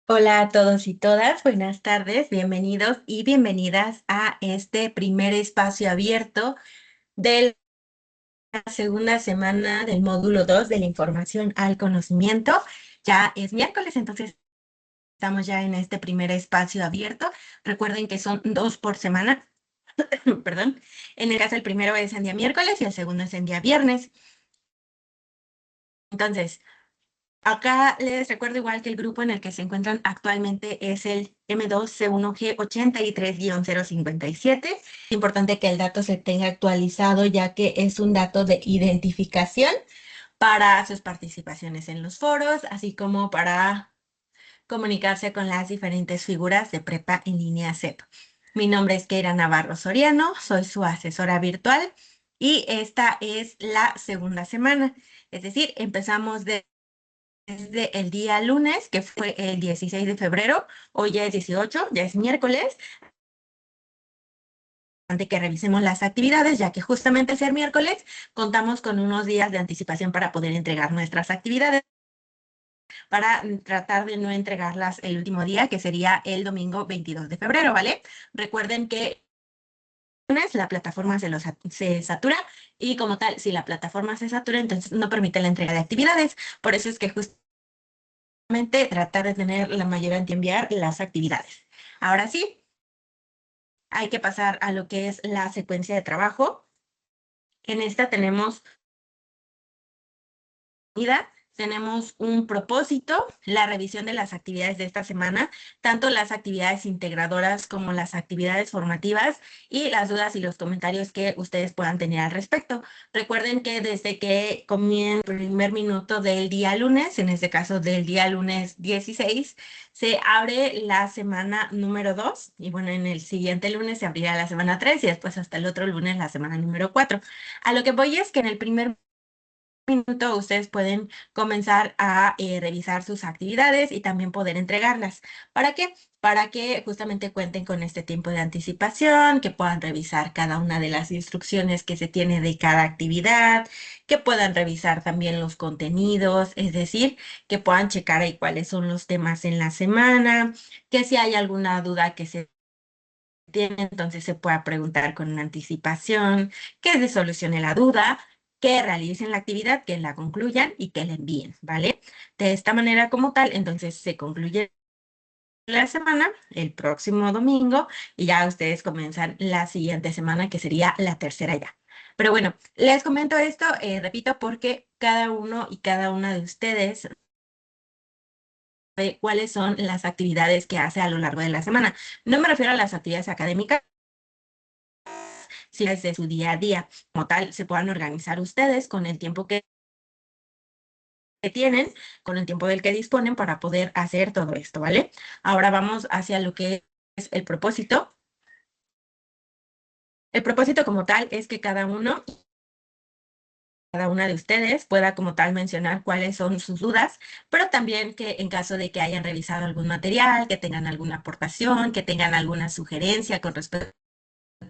Hola a todos y todas, buenas tardes, bienvenidos y bienvenidas a este primer espacio abierto de la segunda semana del módulo 2 de la información al conocimiento. Ya es miércoles, entonces estamos ya en este primer espacio abierto. Recuerden que son dos por semana, perdón. En el caso el primero es en día miércoles y el segundo es en día viernes. Entonces, acá les recuerdo igual que el grupo en el que se encuentran actualmente es el M2C1G83-057. Es importante que el dato se tenga actualizado ya que es un dato de identificación para sus participaciones en los foros, así como para comunicarse con las diferentes figuras de Prepa en línea CEP. Mi nombre es Keira Navarro Soriano, soy su asesora virtual y esta es la segunda semana. Es decir, empezamos desde el día lunes, que fue el 16 de febrero, hoy ya es 18, ya es miércoles, de que revisemos las actividades, ya que justamente al ser miércoles contamos con unos días de anticipación para poder entregar nuestras actividades, para tratar de no entregarlas el último día, que sería el domingo 22 de febrero, ¿vale? Recuerden que lunes la plataforma se satura y como tal, si la plataforma se satura, entonces no permite la entrega de actividades. Por eso es que justamente tratar de tener la mayor en enviar las actividades. Ahora sí, hay que pasar a lo que es la secuencia de trabajo. En esta tenemos vida, tenemos un propósito, la revisión de las actividades de esta semana, tanto las actividades integradoras como las actividades formativas y las dudas y los comentarios que ustedes puedan tener al respecto. Recuerden que desde que comienza el primer minuto del día lunes, en este caso del día lunes 16, se abre la semana número 2 y bueno, en el siguiente lunes se abrirá la semana 3 y después hasta el otro lunes la semana número 4. A lo que voy es que en el primer minuto ustedes pueden comenzar a revisar sus actividades y también poder entregarlas. ¿Para qué? Para que justamente cuenten con este tiempo de anticipación, que puedan revisar cada una de las instrucciones que se tiene de cada actividad, que puedan revisar también los contenidos, es decir, que puedan checar ahí cuáles son los temas en la semana, que si hay alguna duda que se tiene, entonces se pueda preguntar con una anticipación, que se solucione la duda, que realicen la actividad, que la concluyan y que la envíen, ¿vale? De esta manera como tal, entonces se concluye la semana, el próximo domingo, y ya ustedes comienzan la siguiente semana, que sería la tercera ya. Pero bueno, les comento esto, repito, porque cada uno y cada una de ustedes sabe cuáles son las actividades que hace a lo largo de la semana. No me refiero a las actividades académicas, si desde su día a día como tal se puedan organizar ustedes con el tiempo que tienen, con el tiempo del que disponen para poder hacer todo esto, ¿vale? Ahora vamos hacia lo que es el propósito. El propósito como tal es que cada una de ustedes pueda como tal mencionar cuáles son sus dudas, pero también que en caso de que hayan revisado algún material, que tengan alguna aportación, que tengan alguna sugerencia con respecto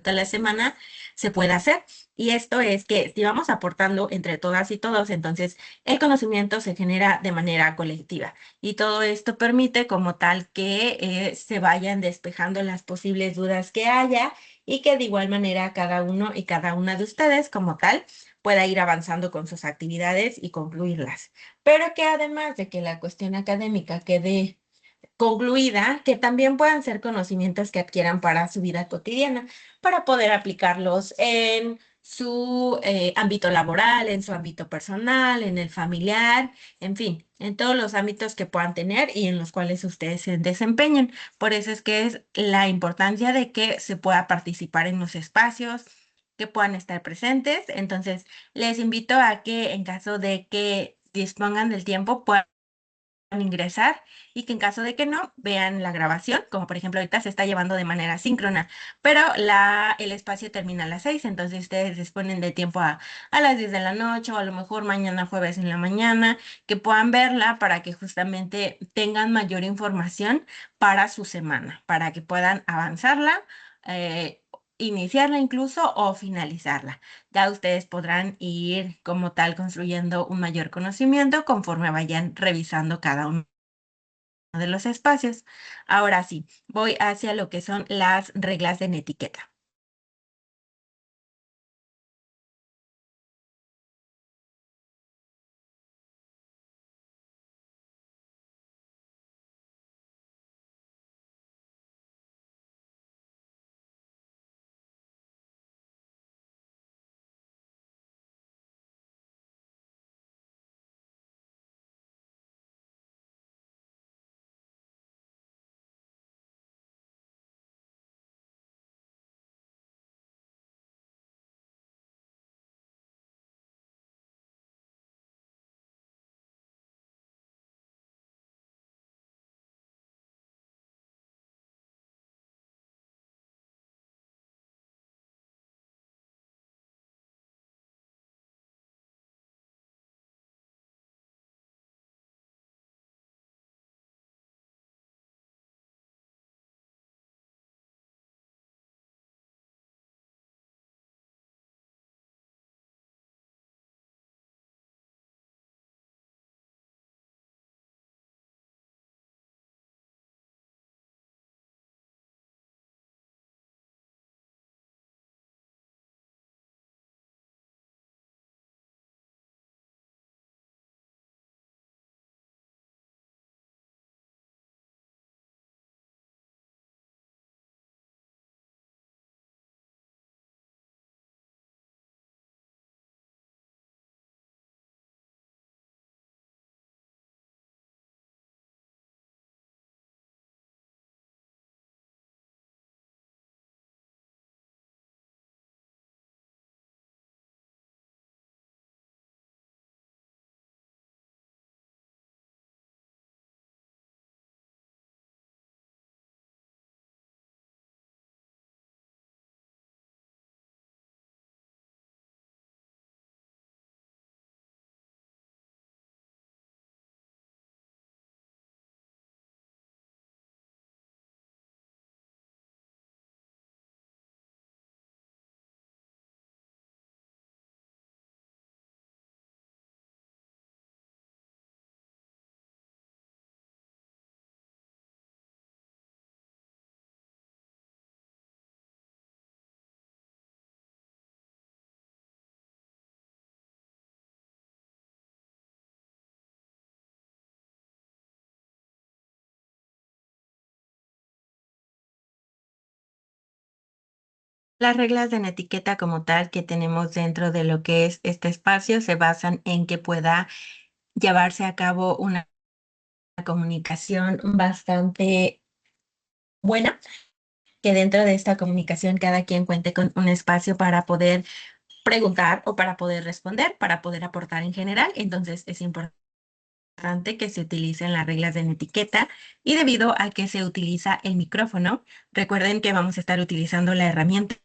a la semana, se puede hacer. Y esto es que si vamos aportando entre todas y todos, entonces el conocimiento se genera de manera colectiva. Y todo esto permite como tal que se vayan despejando las posibles dudas que haya y que de igual manera cada uno y cada una de ustedes como tal pueda ir avanzando con sus actividades y concluirlas. Pero que además de que la cuestión académica quede concluida, que también puedan ser conocimientos que adquieran para su vida cotidiana, para poder aplicarlos en su ámbito laboral, en su ámbito personal, en el familiar, en fin, en todos los ámbitos que puedan tener y en los cuales ustedes se desempeñen. Por eso es que es la importancia de que se pueda participar en los espacios, que puedan estar presentes. Entonces, les invito a que en caso de que dispongan del tiempo, puedan ingresar y que en caso de que no, vean la grabación, como por ejemplo ahorita se está llevando de manera síncrona, pero el espacio termina a las 6, entonces ustedes disponen de tiempo a las 10 de la noche o a lo mejor mañana jueves en la mañana, que puedan verla para que justamente tengan mayor información para su semana, para que puedan avanzarla. Iniciarla incluso o finalizarla. Ya ustedes podrán ir como tal construyendo un mayor conocimiento conforme vayan revisando cada uno de los espacios. Ahora sí, voy hacia lo que son las reglas de etiqueta. Las reglas de etiqueta como tal que tenemos dentro de lo que es este espacio se basan en que pueda llevarse a cabo una comunicación bastante buena, que dentro de esta comunicación cada quien cuente con un espacio para poder preguntar o para poder responder, para poder aportar en general. Entonces es importante que se utilicen las reglas de etiqueta y debido a que se utiliza el micrófono, recuerden que vamos a estar utilizando la herramienta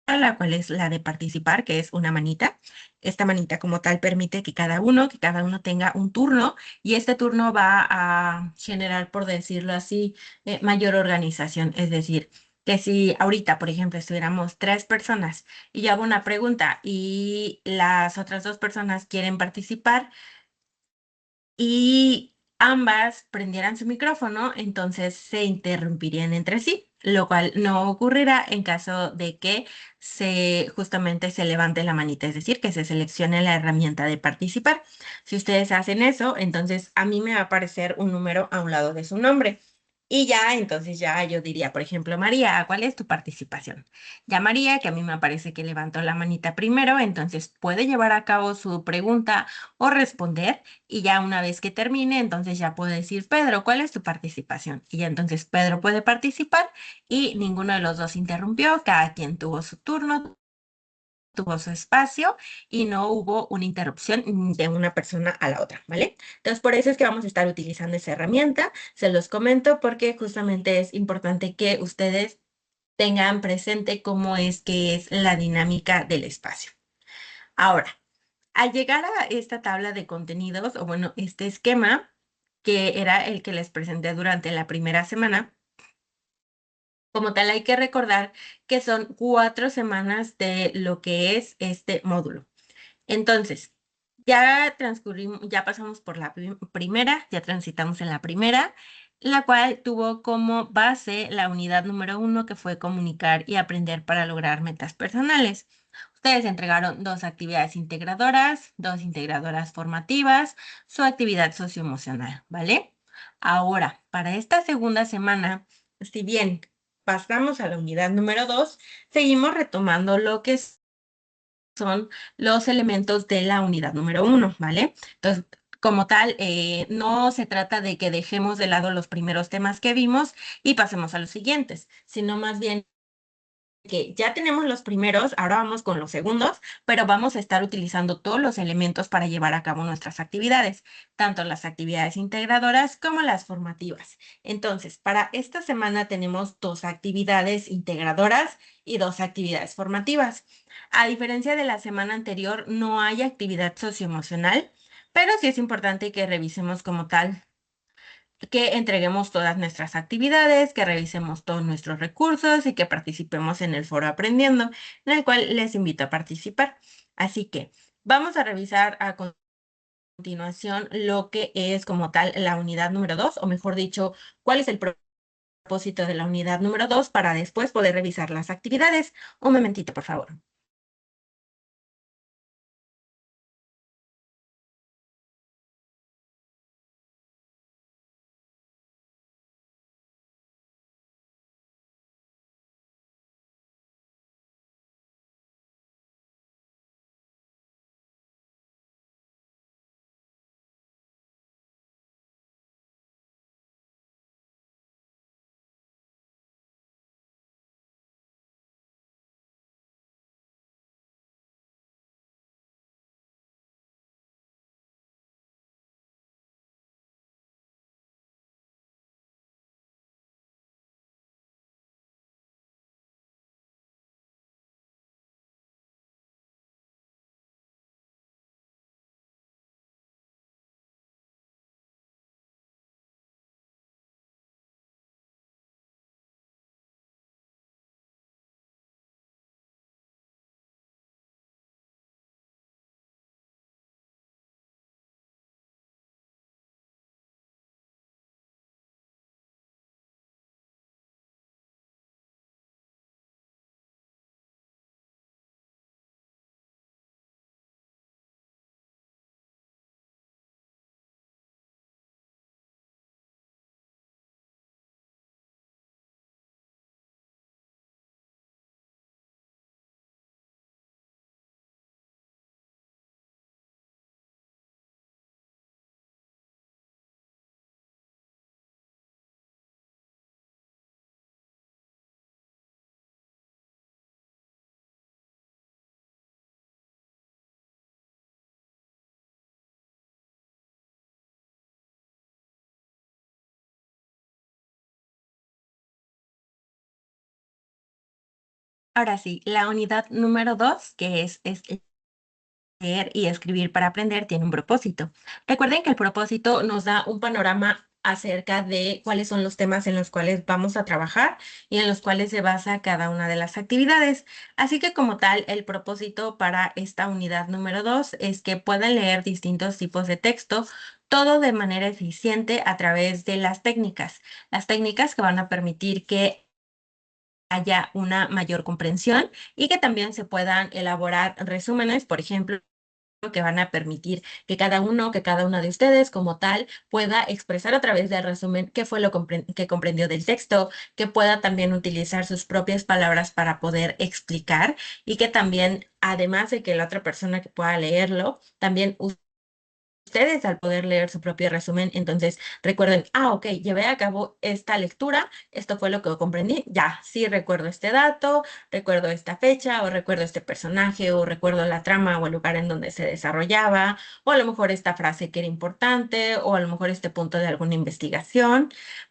la cual es la de participar, que es una manita. Esta manita como tal permite que cada uno tenga un turno y este turno va a generar, por decirlo así, mayor organización. Es decir, que si ahorita, por ejemplo, estuviéramos tres personas y yo hago una pregunta y las otras dos personas quieren participar, y ambas prendieran su micrófono, entonces se interrumpirían entre sí, lo cual no ocurrirá en caso de que justamente se levante la manita, es decir, que se seleccione la herramienta de participar. Si ustedes hacen eso, entonces a mí me va a aparecer un número a un lado de su nombre. Y ya, entonces ya yo diría, por ejemplo, María, ¿cuál es tu participación? Ya María, que a mí me parece que levantó la manita primero, entonces puede llevar a cabo su pregunta o responder. Y ya una vez que termine, entonces ya puedo decir, Pedro, ¿cuál es tu participación? Y ya entonces Pedro puede participar y ninguno de los dos interrumpió, cada quien tuvo su turno, tuvo su espacio y no hubo una interrupción de una persona a la otra, ¿vale? Entonces, por eso es que vamos a estar utilizando esa herramienta. Se los comento porque justamente es importante que ustedes tengan presente cómo es que es la dinámica del espacio. Ahora, al llegar a esta tabla de contenidos, o bueno, este esquema, que era el que les presenté durante la primera semana, como tal hay que recordar que son 4 semanas de lo que es este módulo. Entonces, ya transcurrimos, ya pasamos por la primera, ya transitamos en la primera. la cual tuvo como base la unidad número 1, que fue comunicar y aprender para lograr metas personales. Ustedes entregaron 2 actividades integradoras, 2 integradoras formativas, su actividad socioemocional, ¿vale? Ahora, para esta segunda semana, si bien pasamos a la unidad número 2, seguimos retomando lo que son los elementos de la unidad número 1, ¿vale? Entonces, como tal, no se trata de que dejemos de lado los primeros temas que vimos y pasemos a los siguientes, sino más bien que ya tenemos los primeros, ahora vamos con los segundos, pero vamos a estar utilizando todos los elementos para llevar a cabo nuestras actividades, tanto las actividades integradoras como las formativas. Entonces, para esta semana tenemos 2 actividades integradoras y 2 actividades formativas. A diferencia de la semana anterior, no hay actividad socioemocional, pero sí es importante que revisemos como tal, que entreguemos todas nuestras actividades, que revisemos todos nuestros recursos y que participemos en el foro Aprendiendo, en el cual les invito a participar. Así que vamos a revisar a continuación lo que es como tal la unidad número 2, o mejor dicho, cuál es el propósito de la unidad número 2 para después poder revisar las actividades. Un momentito, por favor. Ahora sí, la unidad número 2, que es leer y escribir para aprender, tiene un propósito. Recuerden que el propósito nos da un panorama acerca de cuáles son los temas en los cuales vamos a trabajar y en los cuales se basa cada una de las actividades. Así que como tal, el propósito para esta unidad número 2 es que puedan leer distintos tipos de texto, todo de manera eficiente a través de las técnicas que van a permitir que haya una mayor comprensión y que también se puedan elaborar resúmenes, por ejemplo, que van a permitir que cada una de ustedes como tal pueda expresar a través del resumen qué fue lo que comprendió del texto, que pueda también utilizar sus propias palabras para poder explicar y que también, además de que la otra persona que pueda leerlo, también ustedes al poder leer su propio resumen, entonces recuerden, ok, llevé a cabo esta lectura, esto fue lo que comprendí, ya, sí recuerdo este dato, recuerdo esta fecha, o recuerdo este personaje, o recuerdo la trama o el lugar en donde se desarrollaba, o a lo mejor esta frase que era importante, o a lo mejor este punto de alguna investigación,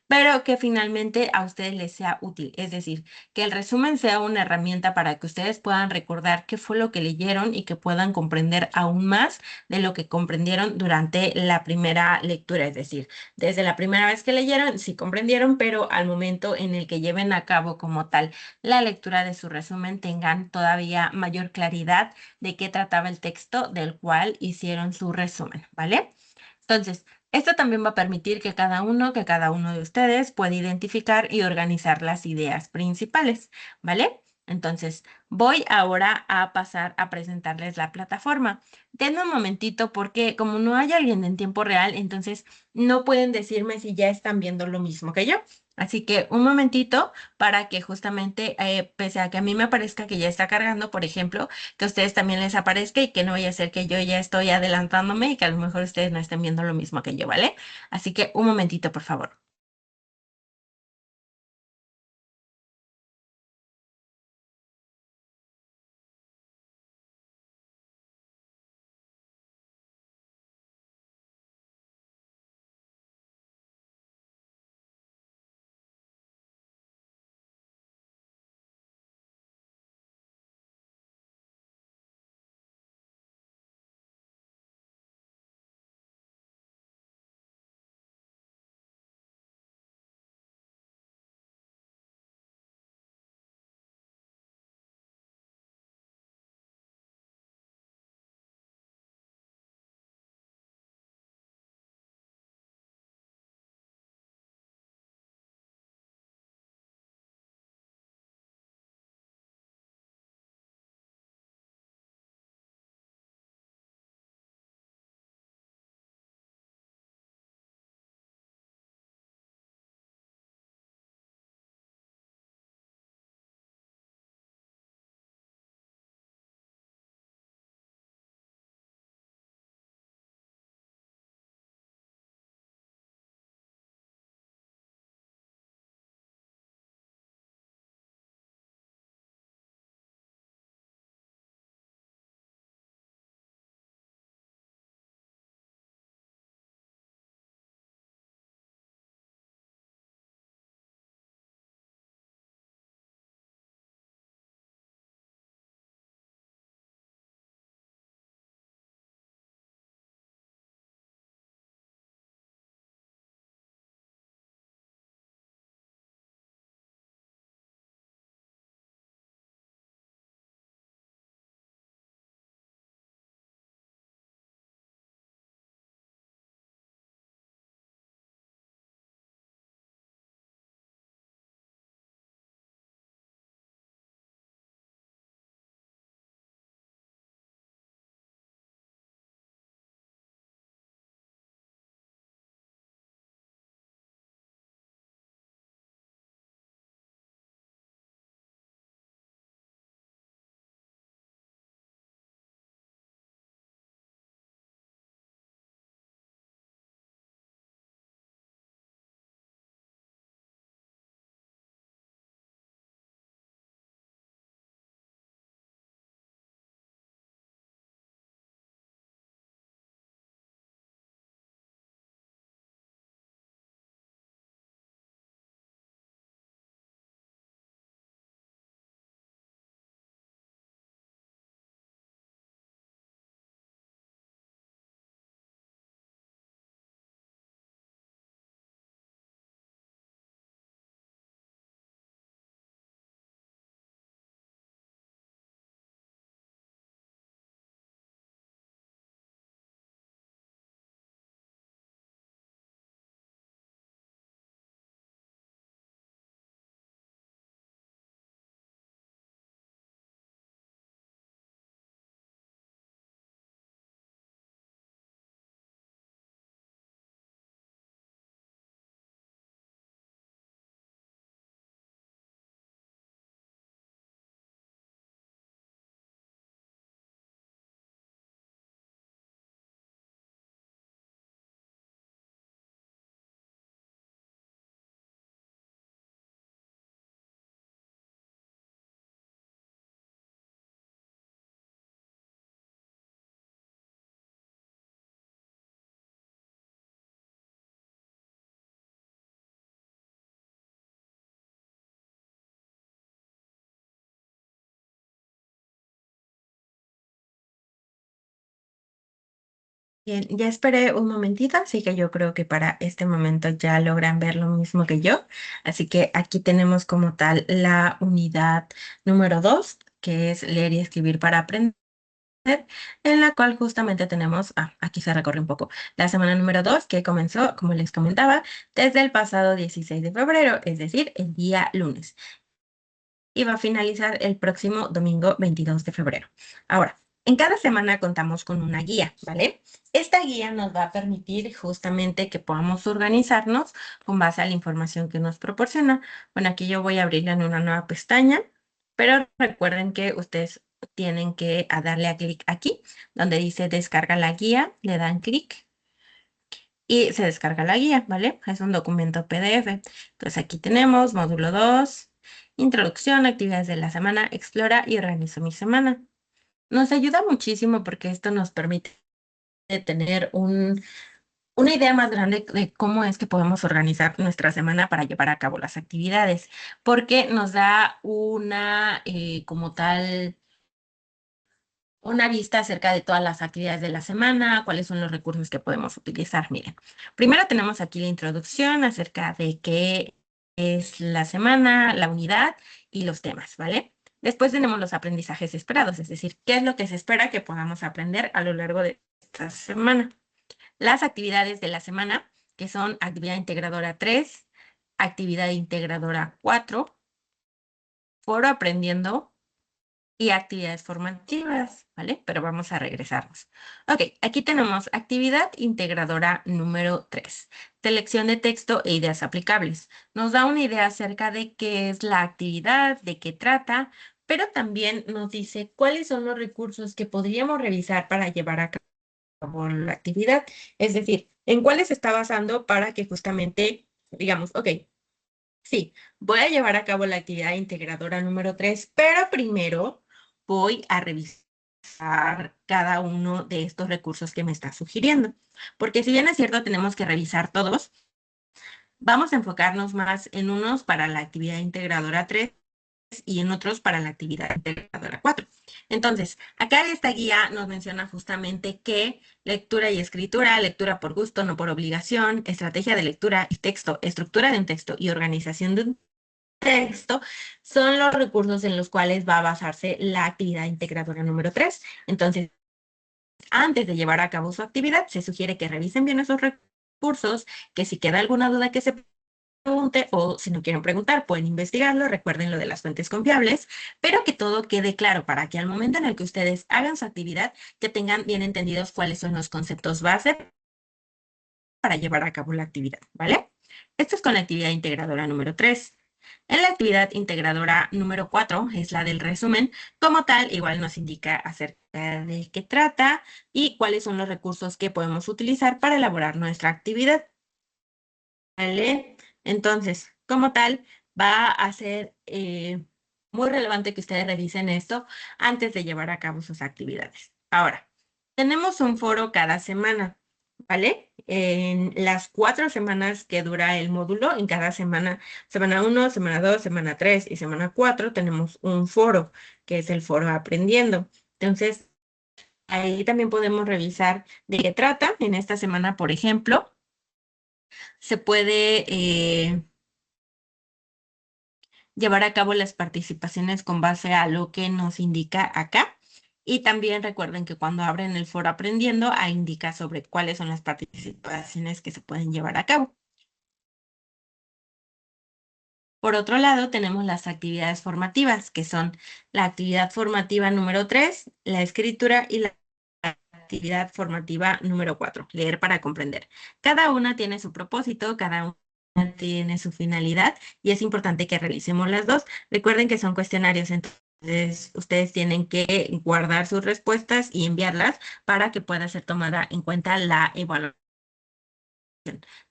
pero que finalmente a ustedes les sea útil, es decir, que el resumen sea una herramienta para que ustedes puedan recordar qué fue lo que leyeron y que puedan comprender aún más de lo que comprendieron durante la primera lectura, es decir, desde la primera vez que leyeron, sí comprendieron, pero al momento en el que lleven a cabo como tal la lectura de su resumen, tengan todavía mayor claridad de qué trataba el texto del cual hicieron su resumen, ¿vale? Entonces, Esto también va a permitir que cada uno de ustedes pueda identificar y organizar las ideas principales, ¿vale? Entonces, voy ahora a pasar a presentarles la plataforma. Denme un momentito porque como no hay alguien en tiempo real, entonces no pueden decirme si ya están viendo lo mismo que yo. Así que un momentito para que justamente, pese a que a mí me parezca que ya está cargando, por ejemplo, que a ustedes también les aparezca y que no vaya a ser que yo ya estoy adelantándome y que a lo mejor ustedes no estén viendo lo mismo que yo, ¿vale? Así que un momentito, por favor. Bien, ya esperé un momentito, así que yo creo que para este momento ya logran ver lo mismo que yo. Así que aquí tenemos como tal la unidad número 2, que es leer y escribir para aprender. en la cual justamente tenemos, aquí se recorre un poco, la semana número 2 que comenzó, como les comentaba, desde el pasado 16 de febrero, es decir, el día lunes. Y va a finalizar el próximo domingo 22 de febrero. Ahora, en cada semana contamos con una guía, ¿vale? Esta guía nos va a permitir justamente que podamos organizarnos con base a la información que nos proporciona. Bueno, aquí yo voy a abrirla en una nueva pestaña, pero recuerden que ustedes tienen que darle a clic aquí, donde dice descarga la guía, le dan clic y se descarga la guía, ¿vale? Es un documento PDF. Entonces aquí tenemos módulo 2, introducción, actividades de la semana, explora y organizo mi semana. Nos ayuda muchísimo porque esto nos permite tener una idea más grande de cómo es que podemos organizar nuestra semana para llevar a cabo las actividades, porque nos da una, como tal, una vista acerca de todas las actividades de la semana, cuáles son los recursos que podemos utilizar. Miren, primero tenemos aquí la introducción acerca de qué es la semana, la unidad y los temas, ¿vale? Después tenemos los aprendizajes esperados, es decir, qué es lo que se espera que podamos aprender a lo largo de esta semana. Las actividades de la semana, que son actividad integradora 3, actividad integradora 4, foro aprendiendo y actividades formativas, ¿vale? Pero vamos a regresarnos. Ok, aquí tenemos actividad integradora número 3, selección de texto e ideas aplicables. Nos da una idea acerca de qué es la actividad, de qué trata, pero también nos dice cuáles son los recursos que podríamos revisar para llevar a cabo la actividad. Es decir, en cuáles se está basando para que justamente digamos, ok, sí, voy a llevar a cabo la actividad integradora número 3, pero primero voy a revisar cada uno de estos recursos que me está sugiriendo. Porque si bien es cierto, tenemos que revisar todos, vamos a enfocarnos más en unos para la actividad integradora 3 y en otros para la actividad integradora 4. Entonces, acá esta guía nos menciona justamente que lectura y escritura, lectura por gusto, no por obligación, estrategia de lectura y texto, estructura de un texto y organización de un texto son los recursos en los cuales va a basarse la actividad integradora número 3. Entonces, antes de llevar a cabo su actividad, se sugiere que revisen bien esos recursos, que si queda alguna duda que se pregunte o si no quieren preguntar, pueden investigarlo, recuerden lo de las fuentes confiables, pero que todo quede claro para que al momento en el que ustedes hagan su actividad, que tengan bien entendidos cuáles son los conceptos base para llevar a cabo la actividad, ¿vale? Esto es con la actividad integradora número 3. En la actividad integradora número 4 es la del resumen. Como tal, igual nos indica acerca de qué trata y cuáles son los recursos que podemos utilizar para elaborar nuestra actividad. ¿Vale? Entonces, como tal, va a ser muy relevante que ustedes revisen esto antes de llevar a cabo sus actividades. Ahora, tenemos un foro cada semana, ¿vale? En las 4 semanas que dura el módulo, en cada semana, semana 1, semana 2, semana 3 y semana 4, tenemos un foro, que es el foro aprendiendo. Entonces, ahí también podemos revisar de qué trata. En esta semana, por ejemplo, se puede llevar a cabo las participaciones con base a lo que nos indica acá. Y también recuerden que cuando abren el foro aprendiendo, ahí indica sobre cuáles son las participaciones que se pueden llevar a cabo. Por otro lado, tenemos las actividades formativas, que son la actividad formativa número 3, la escritura y la actividad formativa número 4, leer para comprender. Cada una tiene su propósito, cada una tiene su finalidad y es importante que realicemos las dos. Recuerden que son cuestionarios, entonces ustedes tienen que guardar sus respuestas y enviarlas para que pueda ser tomada en cuenta la evaluación.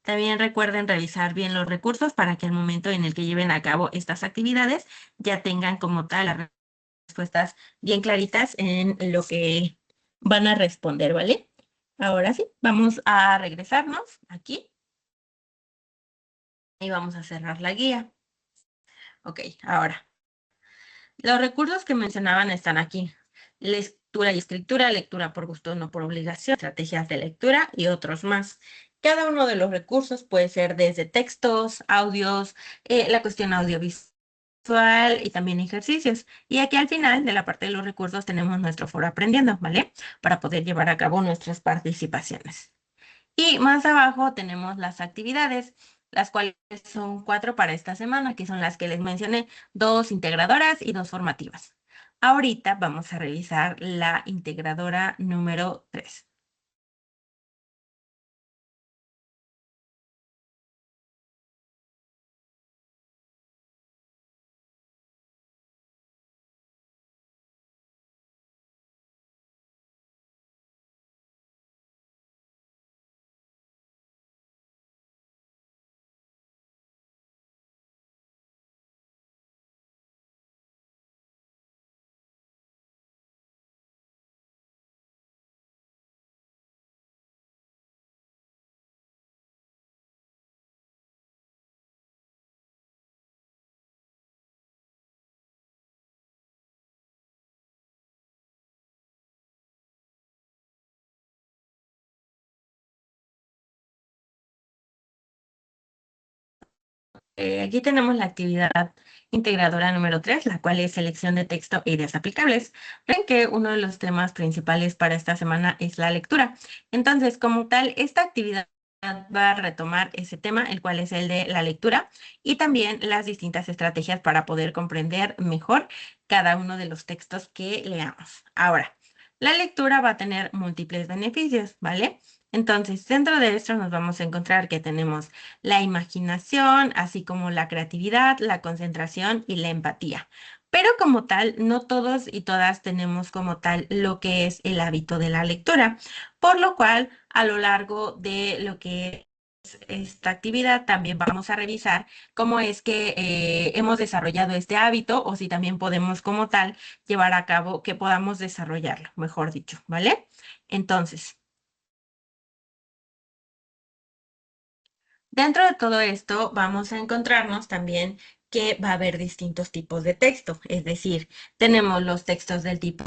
También recuerden revisar bien los recursos para que al momento en el que lleven a cabo estas actividades ya tengan como tal las respuestas bien claritas en lo que van a responder, ¿vale? Ahora sí, vamos a regresarnos aquí y vamos a cerrar la guía. Ok, ahora, los recursos que mencionaban están aquí. Lectura y escritura, lectura por gusto, no por obligación, estrategias de lectura y otros más. Cada uno de los recursos puede ser desde textos, audios, la cuestión audiovisual visual y también ejercicios. Y aquí al final de la parte de los recursos tenemos nuestro foro aprendiendo, ¿vale? Para poder llevar a cabo nuestras participaciones. Y más abajo tenemos las actividades, las cuales son 4 para esta semana, que son las que les mencioné, 2 integradoras y 2 formativas. Ahorita vamos a revisar la integradora número 3. Aquí tenemos la actividad integradora número 3, la cual es selección de texto e ideas aplicables. Ven que uno de los temas principales para esta semana es la lectura. Entonces, como tal, esta actividad va a retomar ese tema, el cual es el de la lectura, y también las distintas estrategias para poder comprender mejor cada uno de los textos que leamos. Ahora, la lectura va a tener múltiples beneficios, ¿vale? Entonces, dentro de esto nos vamos a encontrar que tenemos la imaginación, así como la creatividad, la concentración y la empatía. Pero como tal, no todos y todas tenemos como tal lo que es el hábito de la lectura, por lo cual a lo largo de lo que es esta actividad también vamos a revisar cómo es que hemos desarrollado este hábito o si también podemos como tal llevar a cabo que podamos desarrollarlo, mejor dicho, ¿vale? Entonces, dentro de todo esto, vamos a encontrarnos también que va a haber distintos tipos de texto, es decir, tenemos los textos del tipo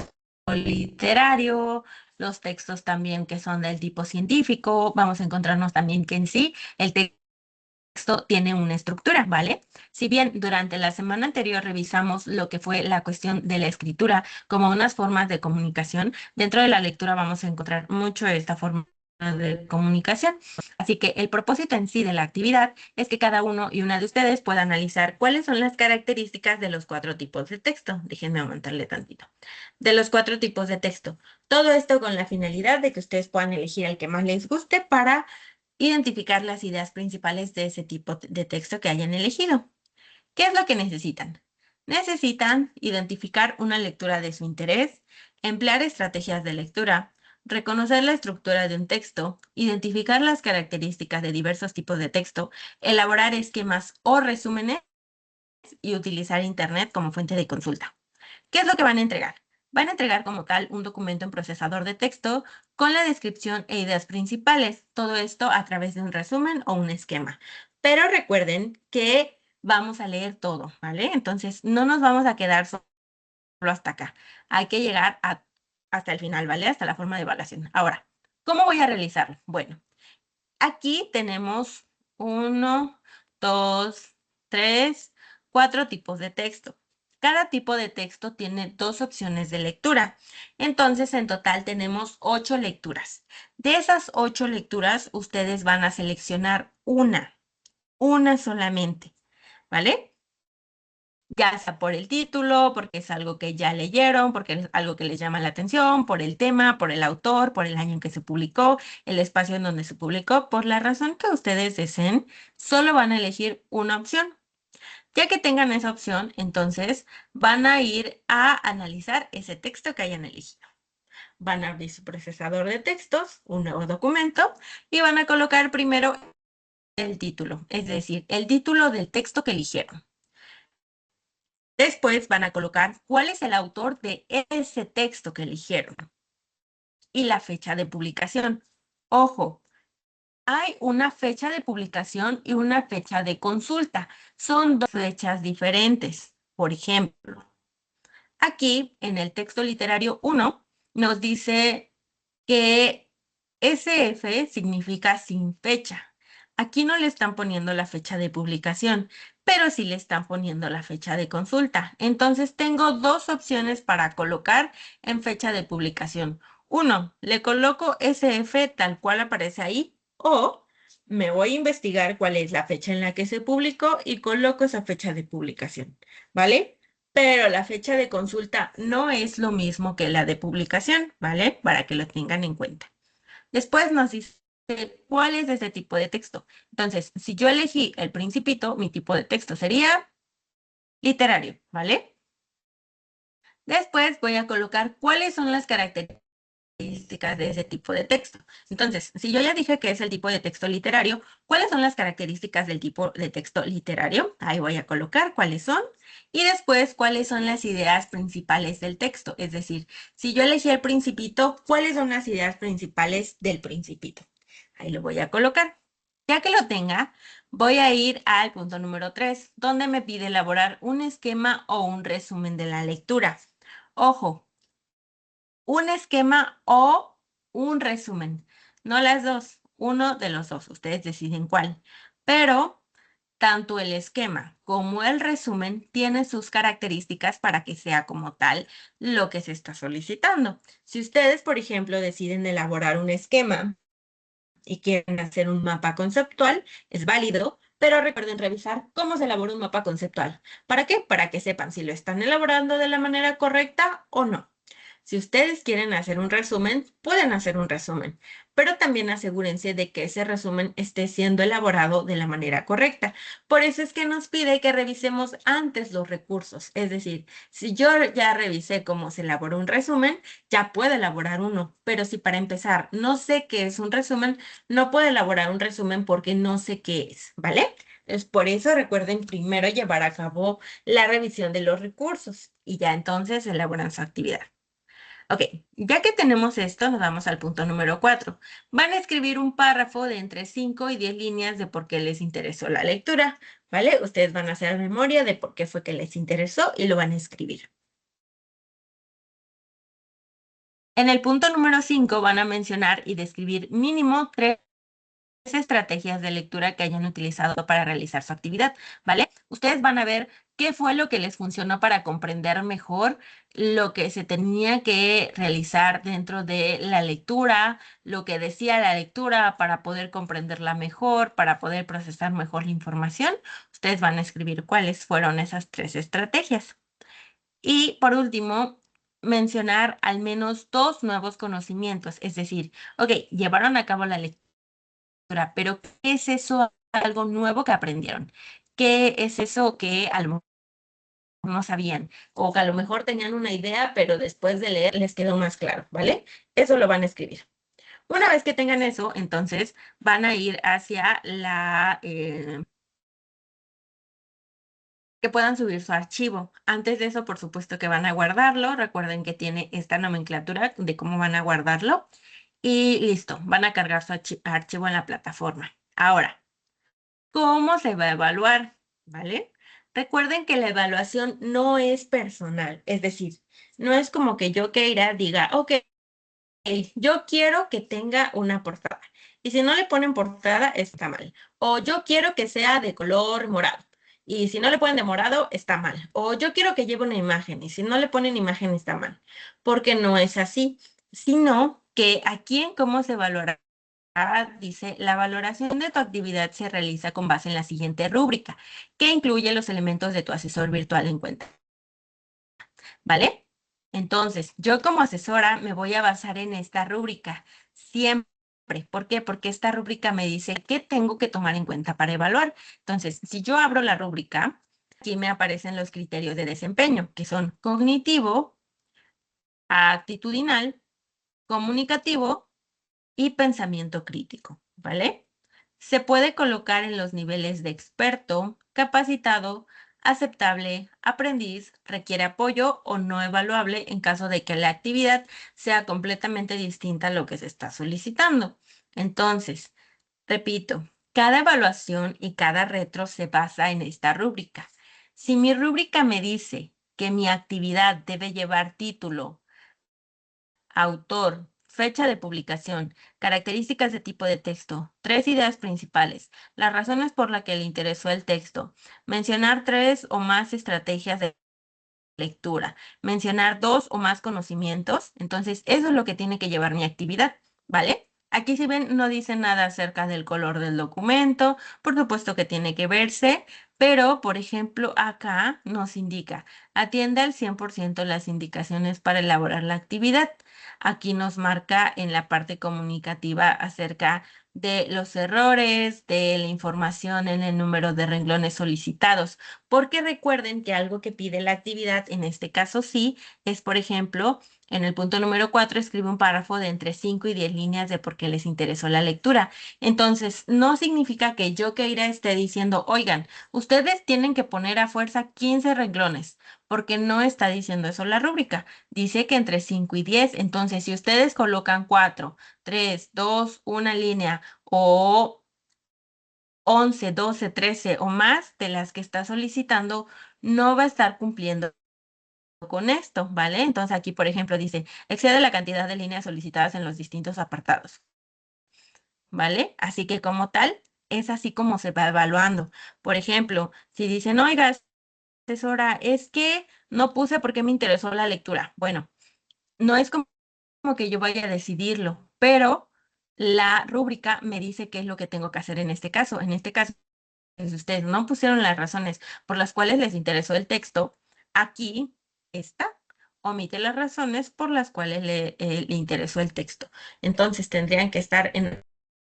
literario, los textos también que son del tipo científico, vamos a encontrarnos también que en sí el texto tiene una estructura, ¿vale? Si bien durante la semana anterior revisamos lo que fue la cuestión de la escritura como unas formas de comunicación, dentro de la lectura vamos a encontrar mucho esta forma de comunicación. Así que el propósito en sí de la actividad es que cada uno y una de ustedes pueda analizar cuáles son las características de los 4 tipos de texto. Déjenme aumentarle tantito. De los 4 tipos de texto. Todo esto con la finalidad de que ustedes puedan elegir el que más les guste para identificar las ideas principales de ese tipo de texto que hayan elegido. ¿Qué es lo que necesitan? Necesitan identificar una lectura de su interés, emplear estrategias de lectura, reconocer la estructura de un texto, identificar las características de diversos tipos de texto, elaborar esquemas o resúmenes y utilizar Internet como fuente de consulta. ¿Qué es lo que van a entregar? Van a entregar como tal un documento en procesador de texto con la descripción e ideas principales. Todo esto a través de un resumen o un esquema. Pero recuerden que vamos a leer todo, ¿vale? Entonces no nos vamos a quedar solo hasta acá. Hay que llegar hasta el final, ¿vale? Hasta la forma de evaluación. Ahora, ¿cómo voy a realizarlo? Bueno, aquí tenemos 1, 2, 3, 4 tipos de texto. Cada tipo de texto tiene 2 opciones de lectura. Entonces, en total tenemos 8 lecturas. De esas 8 lecturas, ustedes van a seleccionar una solamente, ¿vale? Ya sea por el título, porque es algo que ya leyeron, porque es algo que les llama la atención, por el tema, por el autor, por el año en que se publicó, el espacio en donde se publicó, por la razón que ustedes deseen, solo van a elegir una opción. Ya que tengan esa opción, entonces van a ir a analizar ese texto que hayan elegido. Van a abrir su procesador de textos, un nuevo documento, y van a colocar primero el título, es decir, el título del texto que eligieron. Después van a colocar cuál es el autor de ese texto que eligieron y la fecha de publicación. Ojo, hay una fecha de publicación y una fecha de consulta. Son 2 fechas diferentes. Por ejemplo, aquí en el texto literario 1 nos dice que SF significa sin fecha. aquí no le están poniendo la fecha de publicación, pero sí le están poniendo la fecha de consulta. Entonces tengo dos opciones para colocar en fecha de publicación. Uno, le coloco SF tal cual aparece ahí, o me voy a investigar cuál es la fecha en la que se publicó y coloco esa fecha de publicación, ¿vale? Pero la fecha de consulta no es lo mismo que la de publicación, ¿vale? Para que lo tengan en cuenta. Después nos dice cuál es ese tipo de texto. Entonces, si yo elegí El Principito, mi tipo de texto sería literario, ¿vale? Después voy a colocar cuáles son las características de ese tipo de texto. Entonces, si yo ya dije que es el tipo de texto literario, ¿cuáles son las características del tipo de texto literario? Ahí voy a colocar cuáles son. Y después, cuáles son las ideas principales del texto. Es decir, si yo elegí el Principito, ¿cuáles son las ideas principales del Principito? Ahí lo voy a colocar. Ya que lo tenga, voy a ir al punto número 3, donde me pide elaborar un esquema o un resumen de la lectura. Ojo, un esquema o un resumen. No las dos, uno de los dos. Ustedes deciden cuál. Pero tanto el esquema como el resumen tienen sus características para que sea como tal lo que se está solicitando. Si ustedes, por ejemplo, deciden elaborar un esquema y quieren hacer un mapa conceptual, es válido, pero recuerden revisar cómo se elabora un mapa conceptual. ¿Para qué? Para que sepan si lo están elaborando de la manera correcta o no. Si ustedes quieren hacer un resumen, pueden hacer un resumen, pero también asegúrense de que ese resumen esté siendo elaborado de la manera correcta. Por eso es que nos pide que revisemos antes los recursos. Es decir, si yo ya revisé cómo se elaboró un resumen, ya puedo elaborar uno. Pero si para empezar no sé qué es un resumen, no puedo elaborar un resumen porque no sé qué es, ¿vale? Entonces, por eso recuerden primero llevar a cabo la revisión de los recursos y ya entonces elaboran su actividad. Ok, ya que tenemos esto, nos vamos al punto número 4. Van a escribir un párrafo de entre 5 y 10 líneas de por qué les interesó la lectura, ¿vale? Ustedes van a hacer memoria de por qué fue que les interesó y lo van a escribir. En el punto número 5 van a mencionar y describir mínimo 3 estrategias de lectura que hayan utilizado para realizar su actividad, ¿vale? Ustedes van a ver qué fue lo que les funcionó para comprender mejor lo que se tenía que realizar dentro de la lectura, lo que decía la lectura para poder comprenderla mejor, para poder procesar mejor la información. Ustedes van a escribir cuáles fueron esas 3 estrategias. Y por último, mencionar al menos 2 nuevos conocimientos, es decir, ok, llevaron a cabo la lectura, pero ¿qué es eso algo nuevo que aprendieron? ¿Qué es eso que a lo mejor no sabían? O que a lo mejor tenían una idea, pero después de leer les quedó más claro, ¿vale? Eso lo van a escribir. Una vez que tengan eso, entonces van a ir hacia que puedan subir su archivo. Antes de eso, por supuesto que van a guardarlo. Recuerden que tiene esta nomenclatura de cómo van a guardarlo. Y listo, van a cargar su archivo en la plataforma. Ahora, ¿cómo se va a evaluar? ¿Vale? Recuerden que la evaluación no es personal, es decir, no es como que yo Keira diga, ok, yo quiero que tenga una portada. Y si no le ponen portada, está mal. O yo quiero que sea de color morado. Y si no le ponen de morado, está mal. O yo quiero que lleve una imagen. Y si no le ponen imagen, está mal. Porque no es así. Sino que aquí en cómo se valora. Dice, la valoración de tu actividad se realiza con base en la siguiente rúbrica, que incluye los elementos de tu asesor virtual en cuenta, ¿vale? Entonces, yo como asesora me voy a basar en esta rúbrica siempre. ¿Por qué? Porque esta rúbrica me dice qué tengo que tomar en cuenta para evaluar. Entonces, si yo abro la rúbrica, aquí me aparecen los criterios de desempeño, que son cognitivo, actitudinal, comunicativo y pensamiento crítico, ¿vale? Se puede colocar en los niveles de experto, capacitado, aceptable, aprendiz, requiere apoyo o no evaluable en caso de que la actividad sea completamente distinta a lo que se está solicitando. Entonces, repito, cada evaluación y cada retro se basa en esta rúbrica. Si mi rúbrica me dice que mi actividad debe llevar título, autor, fecha de publicación, características de tipo de texto, 3 ideas principales, las razones por las que le interesó el texto, mencionar 3 o más estrategias de lectura, mencionar 2 o más conocimientos. Entonces, eso es lo que tiene que llevar mi actividad, ¿vale? Aquí si ven, no dice nada acerca del color del documento, por supuesto que tiene que verse, pero por ejemplo acá nos indica, atienda al 100% las indicaciones para elaborar la actividad. Aquí nos marca en la parte comunicativa acerca de los errores, de la información en el número de renglones solicitados. Porque recuerden que algo que pide la actividad, en este caso sí, es, por ejemplo, en el punto número 4 escribe un párrafo de entre 5 y 10 líneas de por qué les interesó la lectura. Entonces, no significa que yo, Keira, esté diciendo, oigan, ustedes tienen que poner a fuerza 15 renglones, porque no está diciendo eso la rúbrica. Dice que entre 5 y 10. Entonces, si ustedes colocan 4, 3, 2, una línea o 11, 12, 13 o más de las que está solicitando, no va a estar cumpliendo con esto, ¿vale? Entonces aquí, por ejemplo, dice, excede la cantidad de líneas solicitadas en los distintos apartados, ¿vale? Así que como tal, es así como se va evaluando. Por ejemplo, si dicen, oiga, asesora, es que no puse porque me interesó la lectura. Bueno, no es como que yo vaya a decidirlo, pero la rúbrica me dice qué es lo que tengo que hacer en este caso. En este caso, si ustedes no pusieron las razones por las cuales les interesó el texto, aquí está. Omite las razones por las cuales le interesó el texto. Entonces tendrían que estar en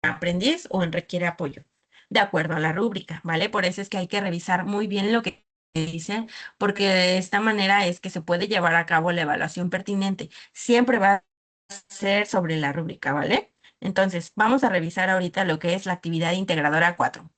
aprendiz o en requiere apoyo, de acuerdo a la rúbrica, ¿vale? Por eso es que hay que revisar muy bien lo que dice, porque de esta manera es que se puede llevar a cabo la evaluación pertinente. Siempre va a ser sobre la rúbrica, ¿vale? Entonces, vamos a revisar ahorita lo que es la actividad integradora 4.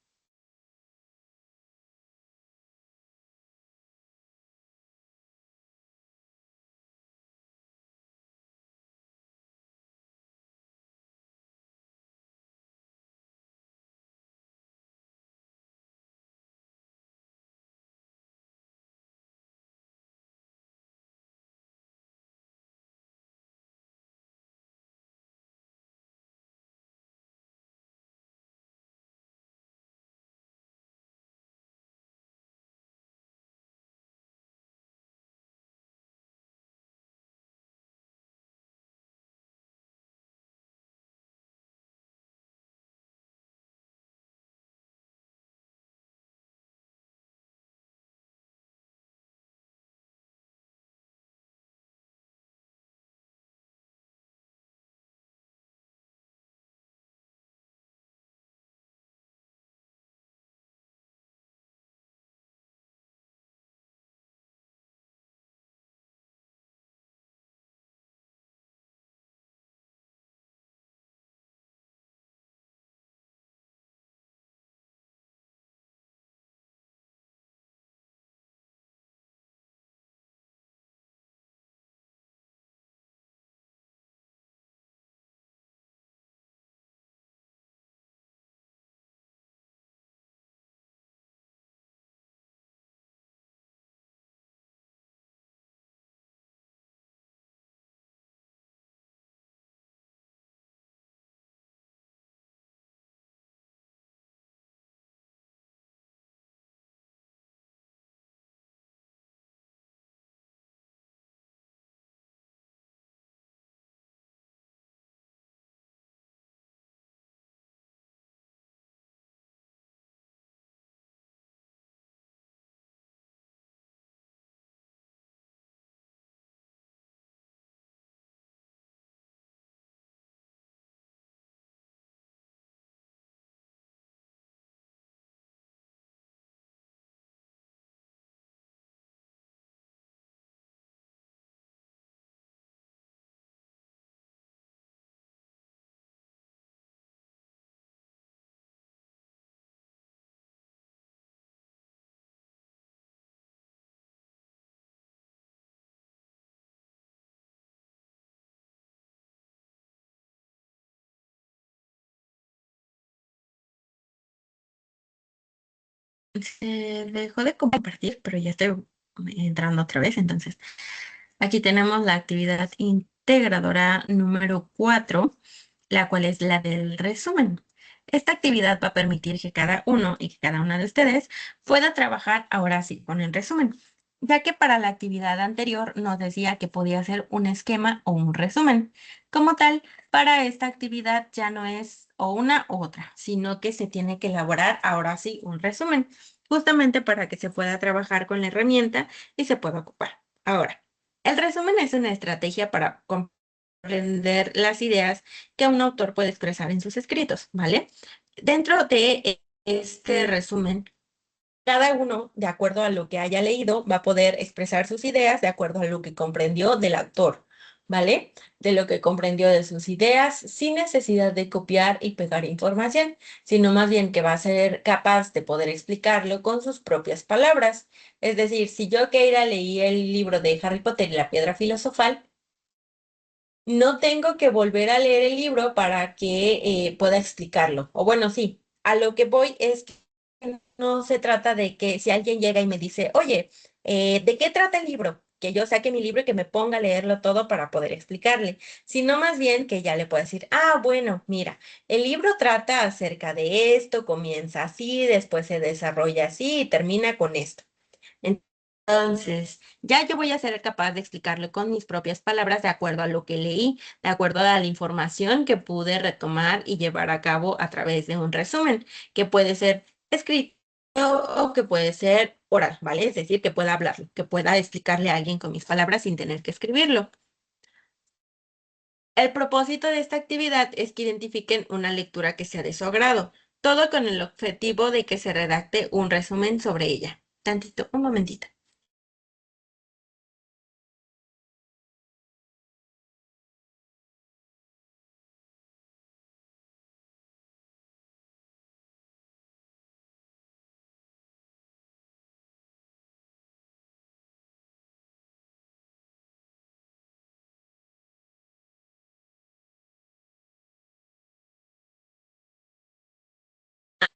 Se dejó de compartir, pero ya estoy entrando otra vez. Entonces, aquí tenemos la actividad integradora número 4, la cual es la del resumen. Esta actividad va a permitir que cada uno y que cada una de ustedes pueda trabajar ahora sí con el resumen, ya que para la actividad anterior nos decía que podía ser un esquema o un resumen. Como tal, para esta actividad ya no es o una u otra, sino que se tiene que elaborar ahora sí un resumen, justamente para que se pueda trabajar con la herramienta y se pueda ocupar. Ahora, el resumen es una estrategia para comprender las ideas que un autor puede expresar en sus escritos, ¿vale? Dentro de este resumen, cada uno, de acuerdo a lo que haya leído, va a poder expresar sus ideas de acuerdo a lo que comprendió del autor, ¿vale? De lo que comprendió de sus ideas, sin necesidad de copiar y pegar información, sino más bien que va a ser capaz de poder explicarlo con sus propias palabras. Es decir, si yo, Keira, leí el libro de Harry Potter y la Piedra Filosofal, no tengo que volver a leer el libro para que pueda explicarlo. O bueno, sí, a lo que voy es que no se trata de que si alguien llega y me dice, oye, ¿de qué trata el libro? Que yo saque mi libro y que me ponga a leerlo todo para poder explicarle, sino más bien que ya le pueda decir, ah, bueno, mira, el libro trata acerca de esto, comienza así, después se desarrolla así y termina con esto. Entonces, ya yo voy a ser capaz de explicarlo con mis propias palabras de acuerdo a lo que leí, de acuerdo a la información que pude retomar y llevar a cabo a través de un resumen, que puede ser escrito o que puede ser oral, ¿vale? Es decir, que pueda hablarlo, que pueda explicarle a alguien con mis palabras sin tener que escribirlo. El propósito de esta actividad es que identifiquen una lectura que sea de su agrado, todo con el objetivo de que se redacte un resumen sobre ella. Tantito, un momentito.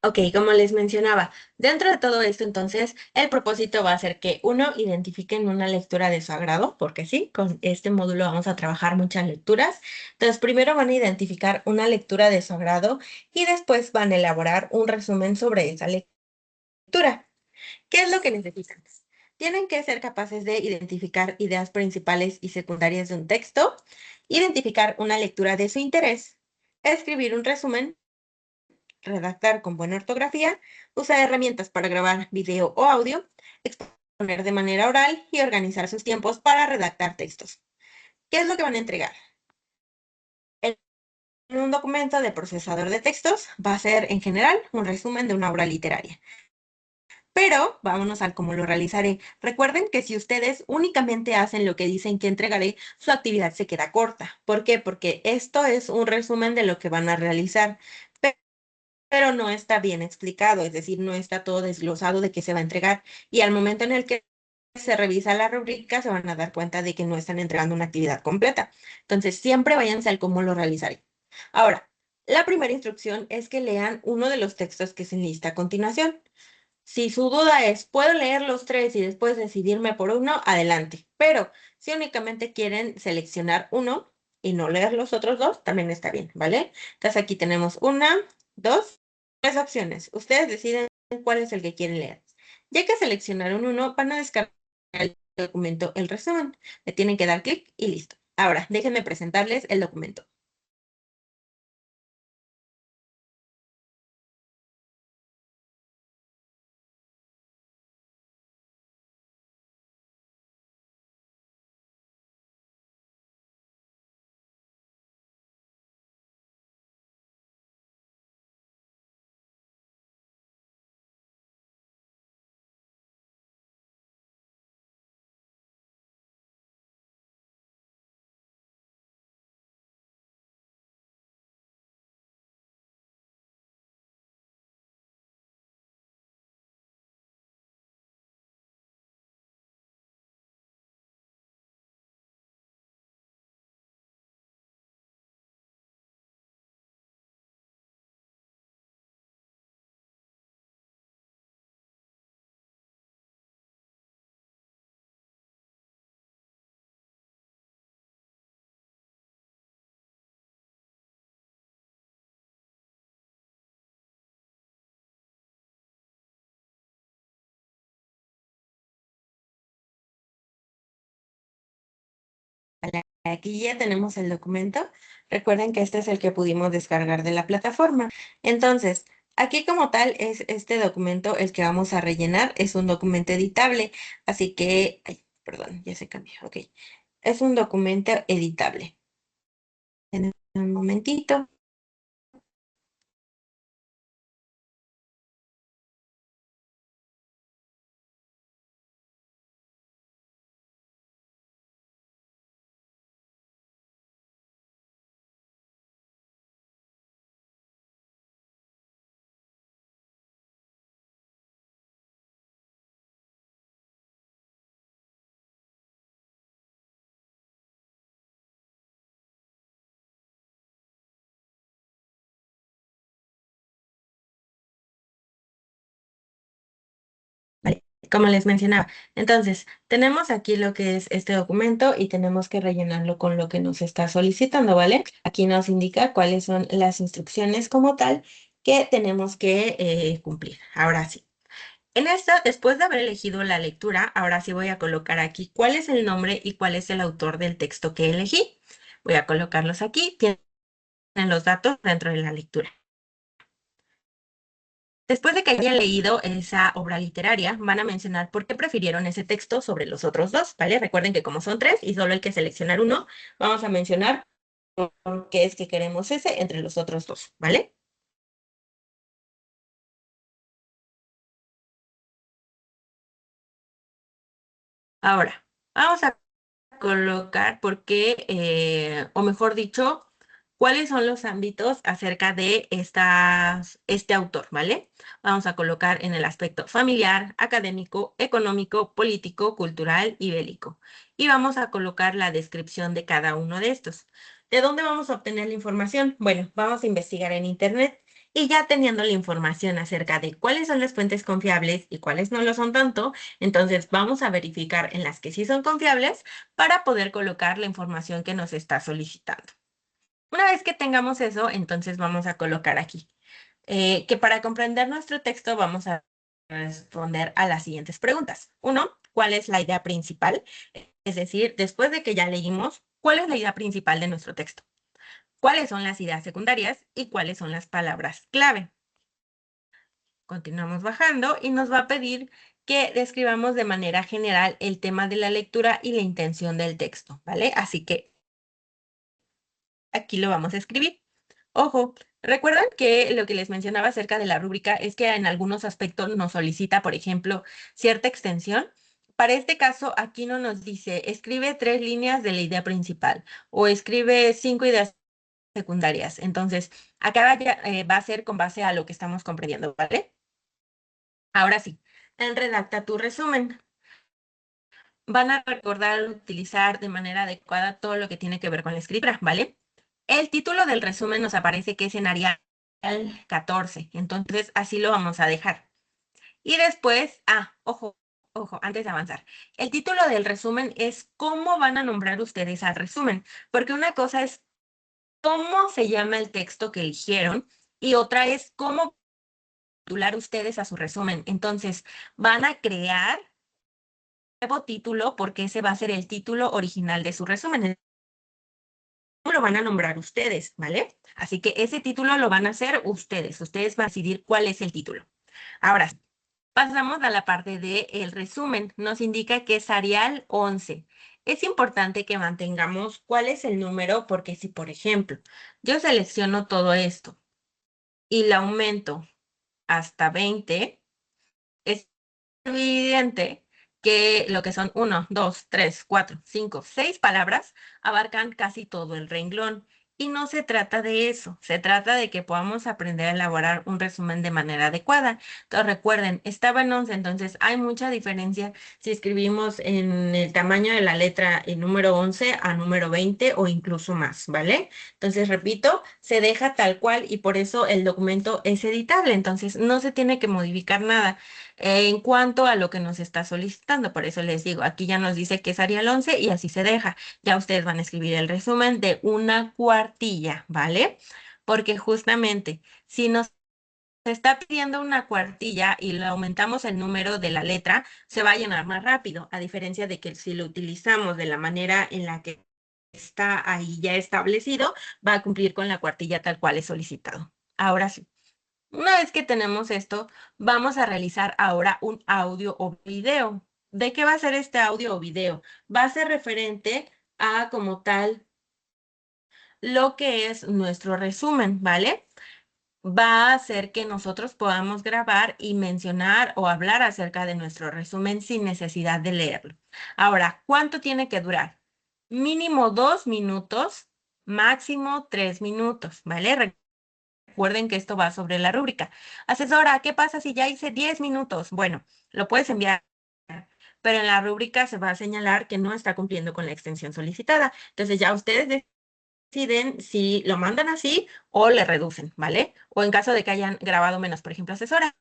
Ok, como les mencionaba, dentro de todo esto, entonces, el propósito va a ser que uno, identifiquen una lectura de su agrado, porque sí, con este módulo vamos a trabajar muchas lecturas. Entonces, primero van a identificar una lectura de su agrado y después van a elaborar un resumen sobre esa lectura. ¿Qué es lo que necesitan? Tienen que ser capaces de identificar ideas principales y secundarias de un texto, identificar una lectura de su interés, escribir un resumen, redactar con buena ortografía, usar herramientas para grabar video o audio, exponer de manera oral y organizar sus tiempos para redactar textos. ¿Qué es lo que van a entregar? En un documento de procesador de textos va a ser en general un resumen de una obra literaria. Pero vámonos al cómo lo realizaré. Recuerden que si ustedes únicamente hacen lo que dicen que entregaré, su actividad se queda corta. ¿Por qué? Porque esto es un resumen de lo que van a realizar, pero no está bien explicado, es decir, no está todo desglosado de qué se va a entregar. Y al momento en el que se revisa la rúbrica, se van a dar cuenta de que no están entregando una actividad completa. Entonces, siempre váyanse al cómo lo realizaré. Ahora, la primera instrucción es que lean uno de los textos que se enlista a continuación. Si su duda es, ¿puedo leer los tres y después decidirme por uno? Adelante. Pero si únicamente quieren seleccionar uno y no leer los otros dos, también está bien, ¿vale? Entonces aquí tenemos una, dos, tres opciones. Ustedes deciden cuál es el que quieren leer. Ya que seleccionaron uno, van a descargar el documento, el resumen. Le tienen que dar clic y listo. Ahora, déjenme presentarles el documento. Aquí ya tenemos el documento. Recuerden que este es el que pudimos descargar de la plataforma. Entonces, aquí como tal es este documento el que vamos a rellenar. Es un documento editable. Así que, ay, perdón, ya se cambió. Ok. Es un documento editable. En un momentito. Vale, como les mencionaba. Entonces, tenemos aquí lo que es este documento y tenemos que rellenarlo con lo que nos está solicitando, ¿vale? Aquí nos indica cuáles son las instrucciones como tal que tenemos que cumplir. Ahora sí. En esta, después de haber elegido la lectura, ahora sí voy a colocar aquí cuál es el nombre y cuál es el autor del texto que elegí. Voy a colocarlos aquí. Tienen los datos dentro de la lectura. Después de que hayan leído esa obra literaria, van a mencionar por qué prefirieron ese texto sobre los otros dos, ¿vale? Recuerden que como son tres y solo hay que seleccionar uno, vamos a mencionar por qué es que queremos ese entre los otros dos, ¿vale? Ahora, vamos a colocar por qué, o mejor dicho, cuáles son los ámbitos acerca de este autor, ¿vale? Vamos a colocar en el aspecto familiar, académico, económico, político, cultural y bélico. Y vamos a colocar la descripción de cada uno de estos. ¿De dónde vamos a obtener la información? Bueno, vamos a investigar en Internet. Y ya teniendo la información acerca de cuáles son las fuentes confiables y cuáles no lo son tanto, entonces vamos a verificar en las que sí son confiables para poder colocar la información que nos está solicitando. Una vez que tengamos eso, entonces vamos a colocar aquí que para comprender nuestro texto vamos a responder a las siguientes preguntas. Uno, ¿cuál es la idea principal? Es decir, después de que ya leímos, ¿cuál es la idea principal de nuestro texto? ¿Cuáles son las ideas secundarias y cuáles son las palabras clave? Continuamos bajando y nos va a pedir que describamos de manera general el tema de la lectura y la intención del texto, ¿vale? Así que aquí lo vamos a escribir. Ojo, recuerdan que lo que les mencionaba acerca de la rúbrica es que en algunos aspectos nos solicita, por ejemplo, cierta extensión. Para este caso, aquí no nos dice, escribe 3 líneas de la idea principal o escribe 5 ideas secundarias. Entonces, acá va a ser con base a lo que estamos comprendiendo, ¿vale? Ahora sí, en redacta tu resumen. Van a recordar utilizar de manera adecuada todo lo que tiene que ver con la escritura, ¿vale? El título del resumen nos aparece que es en Arial 14, entonces así lo vamos a dejar. Y después, ojo, antes de avanzar, el título del resumen es cómo van a nombrar ustedes al resumen, porque una cosa es cómo se llama el texto que eligieron y otra es cómo titular ustedes a su resumen. Entonces, van a crear nuevo título porque ese va a ser el título original de su resumen. ¿Cómo lo van a nombrar ustedes? ¿Vale? Así que ese título lo van a hacer ustedes. Ustedes van a decidir cuál es el título. Ahora, pasamos a la parte del resumen. Nos indica que es Arial 11. Es importante que mantengamos cuál es el número porque si, por ejemplo, yo selecciono todo esto y le aumento hasta 20, es evidente que lo que son 1, 2, 3, 4, 5, 6 palabras abarcan casi todo el renglón. Y no se trata de eso, se trata de que podamos aprender a elaborar un resumen de manera adecuada. Entonces recuerden, estaba en 11, entonces hay mucha diferencia si escribimos en el tamaño de la letra el número 11 a número 20 o incluso más, ¿vale? Entonces, repito, se deja tal cual y por eso el documento es editable, entonces no se tiene que modificar nada en cuanto a lo que nos está solicitando. Por eso les digo, aquí ya nos dice que es Arial 11 y así se deja. Ya ustedes van a escribir el resumen de una cuartilla, ¿vale? Porque justamente si nos está pidiendo una cuartilla y le aumentamos el número de la letra, se va a llenar más rápido, a diferencia de que si lo utilizamos de la manera en la que está ahí ya establecido, va a cumplir con la cuartilla tal cual es solicitado. Ahora sí, una vez que tenemos esto, vamos a realizar ahora un audio o video. ¿De qué va a ser este audio o video? Va a ser referente a como tal lo que es nuestro resumen, ¿vale? Va a hacer que nosotros podamos grabar y mencionar o hablar acerca de nuestro resumen sin necesidad de leerlo. Ahora, ¿cuánto tiene que durar? Mínimo 2 minutos, máximo 3 minutos, ¿vale? Recuerden que esto va sobre la rúbrica. Asesora, ¿qué pasa si ya hice 10 minutos? Bueno, lo puedes enviar, pero en la rúbrica se va a señalar que no está cumpliendo con la extensión solicitada. Entonces ya ustedes deciden si lo mandan así o le reducen, ¿vale? O en caso de que hayan grabado menos, por ejemplo, asesora,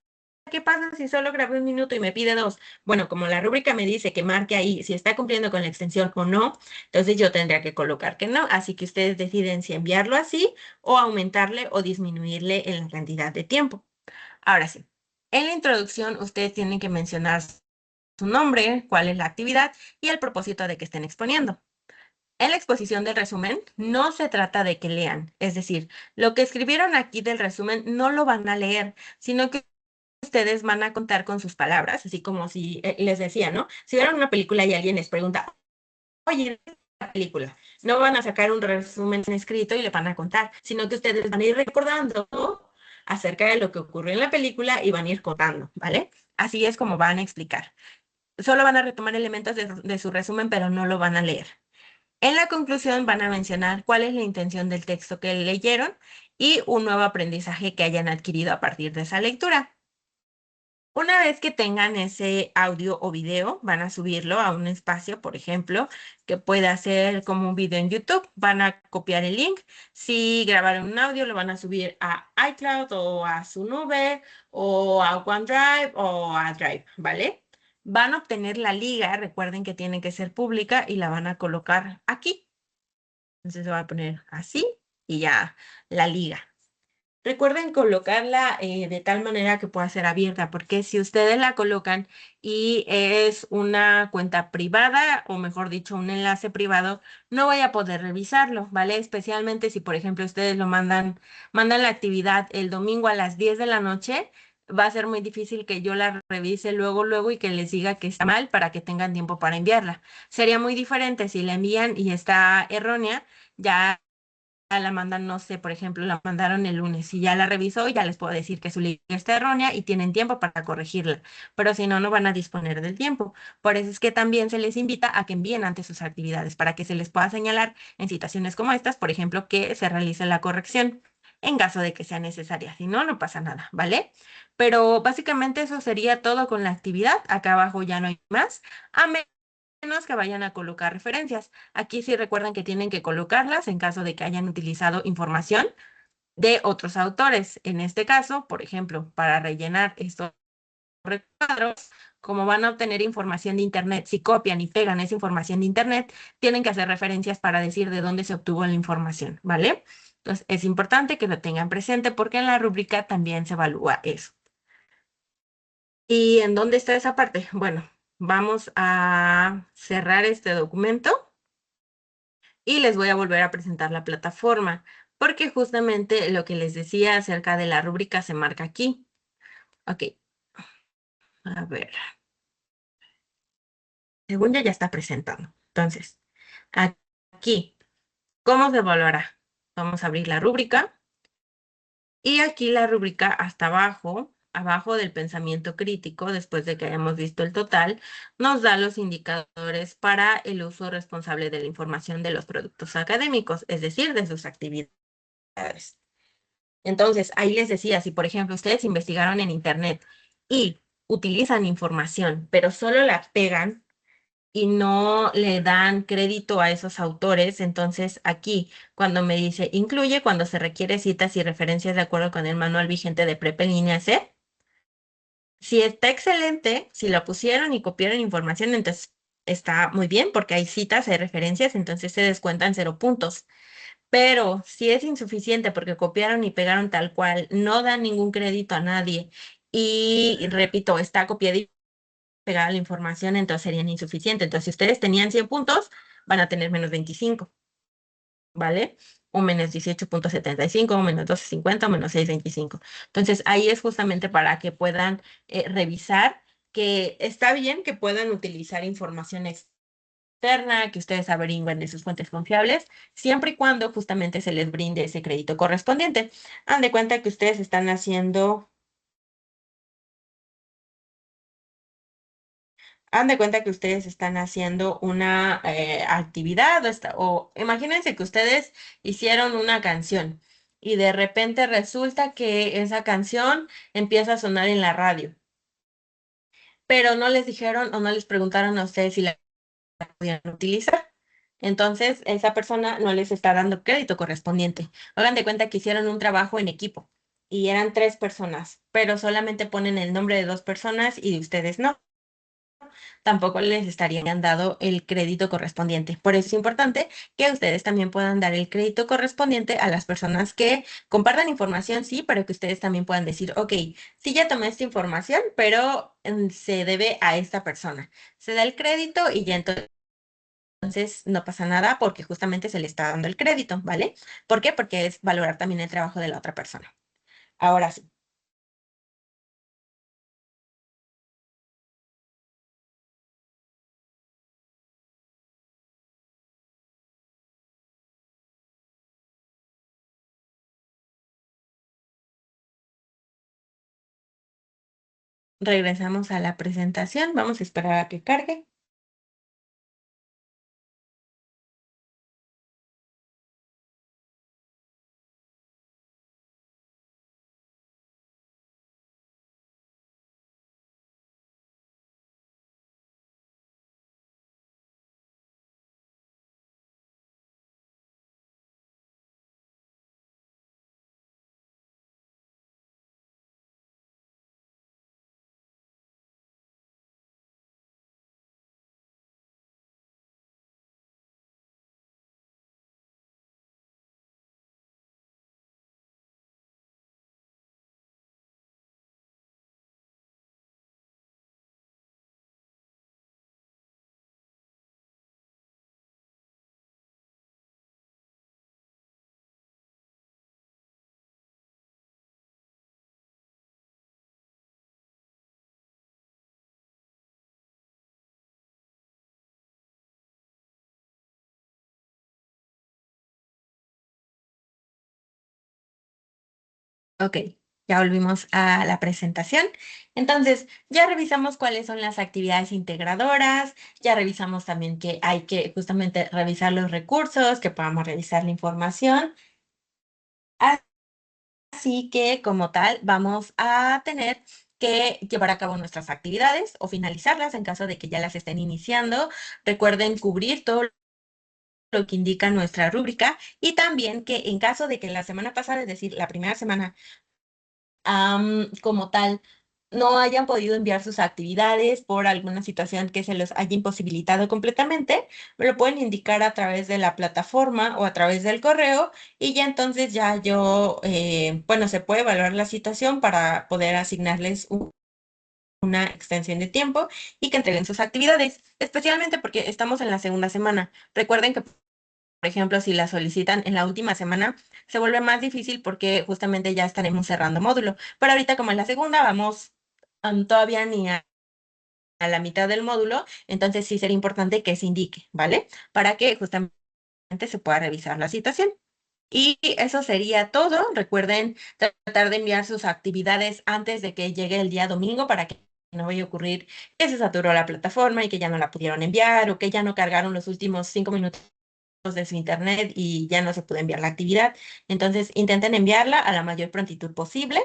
¿qué pasa si solo grabé 1 minuto y me pide 2? Bueno, como la rúbrica me dice que marque ahí si está cumpliendo con la extensión o no, entonces yo tendría que colocar que no. Así que ustedes deciden si enviarlo así o aumentarle o disminuirle en la cantidad de tiempo. Ahora sí, en la introducción ustedes tienen que mencionar su nombre, cuál es la actividad y el propósito de que estén exponiendo. En la exposición del resumen no se trata de que lean, es decir, lo que escribieron aquí del resumen no lo van a leer, sino que ustedes van a contar con sus palabras, así como si les decía, ¿no? Si vieron una película y alguien les pregunta, oye, la película, no van a sacar un resumen escrito y le van a contar, sino que ustedes van a ir recordando acerca de lo que ocurrió en la película y van a ir contando, ¿vale? Así es como van a explicar. Solo van a retomar elementos de su resumen, pero no lo van a leer. En la conclusión van a mencionar cuál es la intención del texto que leyeron y un nuevo aprendizaje que hayan adquirido a partir de esa lectura. Una vez que tengan ese audio o video, van a subirlo a un espacio, por ejemplo, que pueda ser como un video en YouTube. Van a copiar el link. Si grabaron un audio, lo van a subir a iCloud o a su nube o a OneDrive o a Drive, ¿vale? Van a obtener la liga, recuerden que tiene que ser pública y la van a colocar aquí. Entonces se va a poner así y ya la liga. Recuerden colocarla de tal manera que pueda ser abierta, porque si ustedes la colocan y es una cuenta privada, o mejor dicho, un enlace privado, no voy a poder revisarlo, ¿vale? Especialmente si, por ejemplo, ustedes lo mandan la actividad el domingo a las 10 de la noche, va a ser muy difícil que yo la revise luego y que les diga que está mal para que tengan tiempo para enviarla. Sería muy diferente si la envían y está errónea, ya la mandan, no sé, por ejemplo, la mandaron el lunes y ya la revisó, ya les puedo decir que su liga está errónea y tienen tiempo para corregirla, pero si no, no van a disponer del tiempo. Por eso es que también se les invita a que envíen antes sus actividades para que se les pueda señalar en situaciones como estas, por ejemplo, que se realice la corrección en caso de que sea necesaria. Si no, no pasa nada, ¿vale? Pero básicamente eso sería todo con la actividad. Acá abajo ya no hay más. A menos que vayan a colocar referencias. Aquí sí recuerden que tienen que colocarlas en caso de que hayan utilizado información de otros autores. En este caso, por ejemplo, para rellenar estos recuadros, como van a obtener información de Internet, si copian y pegan esa información de Internet, tienen que hacer referencias para decir de dónde se obtuvo la información, ¿vale? Entonces, es importante que lo tengan presente porque en la rúbrica también se evalúa eso. ¿Y en dónde está esa parte? Bueno, vamos a cerrar este documento y les voy a volver a presentar la plataforma, porque justamente lo que les decía acerca de la rúbrica se marca aquí. Ok, a ver, según ya está presentando. Entonces, aquí, ¿cómo se evaluará? Vamos a abrir la rúbrica y aquí la rúbrica hasta abajo, abajo del pensamiento crítico, después de que hayamos visto el total, nos da los indicadores para el uso responsable de la información de los productos académicos, es decir, de sus actividades. Entonces, ahí les decía, si por ejemplo ustedes investigaron en Internet y utilizan información, pero solo la pegan y no le dan crédito a esos autores, entonces aquí, cuando me dice incluye, cuando se requiere citas y referencias de acuerdo con el manual vigente de Prep en línea C, si está excelente, si la pusieron y copiaron información, entonces está muy bien porque hay citas, hay referencias, entonces se descuentan 0 puntos. Pero si es insuficiente porque copiaron y pegaron tal cual, no dan ningún crédito a nadie y repito, está copiada y pegada la información, entonces serían insuficientes. Entonces, si ustedes tenían 100 puntos, van a tener menos 25. ¿vale? O menos 18,75, o menos 12,50, o menos 6,25. Entonces, ahí es justamente para que puedan revisar que está bien que puedan utilizar información externa, que ustedes averigüen de sus fuentes confiables, siempre y cuando justamente se les brinde ese crédito correspondiente. Han de cuenta que ustedes están haciendo Han de cuenta que ustedes están haciendo una actividad o imagínense que ustedes hicieron una canción y de repente resulta que esa canción empieza a sonar en la radio, pero no les dijeron o no les preguntaron a ustedes si la podían utilizar. Entonces, esa persona no les está dando crédito correspondiente. Hagan de cuenta que hicieron un trabajo en equipo y eran tres personas, pero solamente ponen el nombre de dos personas y de ustedes no, tampoco les estarían dado el crédito correspondiente. Por eso es importante que ustedes también puedan dar el crédito correspondiente a las personas que compartan información, sí, pero que ustedes también puedan decir, ok, sí ya tomé esta información, pero se debe a esta persona. Se da el crédito y ya entonces no pasa nada porque justamente se le está dando el crédito, ¿vale? ¿Por qué? Porque es valorar también el trabajo de la otra persona. Ahora sí, regresamos a la presentación. Vamos a esperar a que cargue. Ok, ya volvimos a la presentación. Entonces, ya revisamos cuáles son las actividades integradoras, ya revisamos también que hay que justamente revisar los recursos, que podamos revisar la información. Así que, como tal, vamos a tener que llevar a cabo nuestras actividades o finalizarlas en caso de que ya las estén iniciando. Recuerden cubrir todo lo que indica nuestra rúbrica y también que en caso de que la semana pasada, es decir, la primera semana, como tal no hayan podido enviar sus actividades por alguna situación que se los haya imposibilitado completamente, me lo pueden indicar a través de la plataforma o a través del correo y ya entonces ya yo, bueno, se puede evaluar la situación para poder asignarles una extensión de tiempo y que entreguen sus actividades, especialmente porque estamos en la segunda semana. Recuerden que por ejemplo, si la solicitan en la última semana, se vuelve más difícil porque justamente ya estaremos cerrando módulo. Pero ahorita como en la segunda vamos todavía ni a la mitad del módulo, entonces sí sería importante que se indique, ¿vale? Para que justamente se pueda revisar la situación. Y eso sería todo. Recuerden tratar de enviar sus actividades antes de que llegue el día domingo para que no vaya a ocurrir que se saturó la plataforma y que ya no la pudieron enviar o que ya no cargaron los últimos 5 minutos de su internet y ya no se pudo enviar la actividad. Entonces, intenten enviarla a la mayor prontitud posible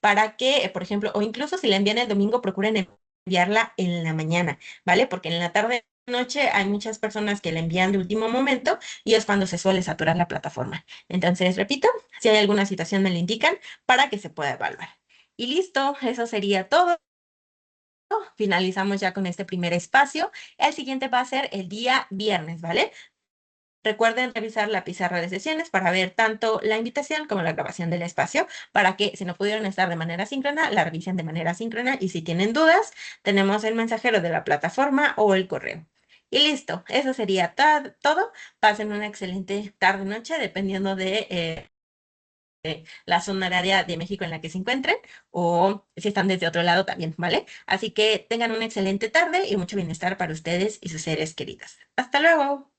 para que, por ejemplo, o incluso si la envían el domingo, procuren enviarla en la mañana, ¿vale? Porque en la tarde noche hay muchas personas que la envían de último momento y es cuando se suele saturar la plataforma. Entonces, repito, si hay alguna situación me la indican para que se pueda evaluar. Y listo, eso sería todo. Finalizamos ya con este primer espacio. El siguiente va a ser el día viernes, ¿vale? Recuerden revisar la pizarra de sesiones para ver tanto la invitación como la grabación del espacio, para que si no pudieron estar de manera síncrona, la revisen de manera síncrona y si tienen dudas, tenemos el mensajero de la plataforma o el correo. Y listo, eso sería todo. Pasen una excelente tarde-noche, dependiendo de la zona horaria de México en la que se encuentren o si están desde otro lado también, ¿vale? Así que tengan una excelente tarde y mucho bienestar para ustedes y sus seres queridos. Hasta luego.